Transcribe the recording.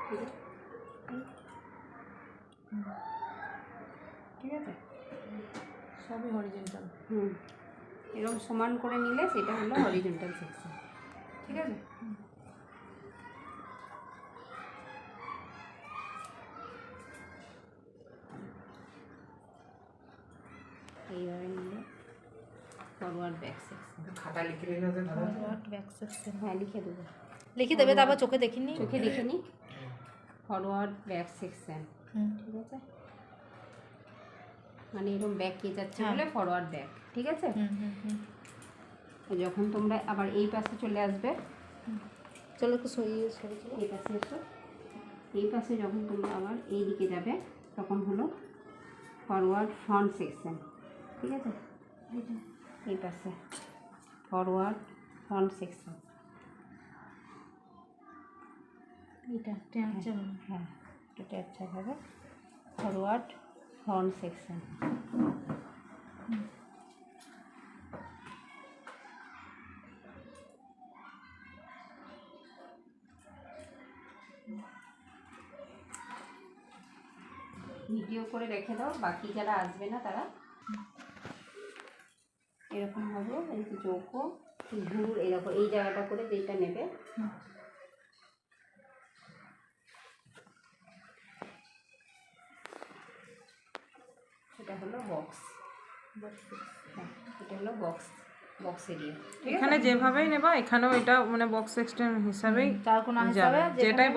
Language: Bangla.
ঠিক আছে, সবই হরিজন্টাল। এরকম সমান করে নিলে সেটা হলো হরিজন্টাল সেকশন। ঠিক আছে, এইভাবে নিলে ফরওয়ার্ড ব্যাক সেকশন। খাতা লিখে নিলে ফরওয়ার্ড ব্যাক সেকশন, হ্যাঁ লিখে দেবো, লিখে দেবে, তারপর চোখে দেখিনি, চোখে দেখে নি। ফরওয়ার্ড ব্যাক সেকশন, ঠিক আছে, মানে এরকম ব্যাক কে যাচ্ছে বলে ফরওয়ার্ড ব্যাক। ঠিক আছে, যখন তোমরা আবার এই পাশে চলে আসবে, চলো একটু সরিয়ে সরিয়ে এই পাশে এসো, এই পাশে যখন তোমরা আবার এই দিকে যাবে তখন হলো ফরওয়ার্ড ফ্রন্ট সেকশন। ঠিক আছে, এই পাশে ফরওয়ার্ড ফ্রন্ট সেকশন, এটা হ্যাঁ এটা আচ্ছা হবে ফরওয়ার্ড ফ্রন্ট সেকশন। ভিডিও করে রেখে দাও, বাকি যারা আসবে না তারা এরকম হবে, এই যে চৌকো ঘুর এরকম এই জায়গাটা করে যেটা নেবে, এটা হলো বক্স। হ্যাঁ, এটা হলো বক্স এরিয়া। এখানে যেভাবেই নেবা এখানেও এটা মানে বক্স এক্সটেন্ড হিসাবেই চারকোনা হিসাবে যেটাই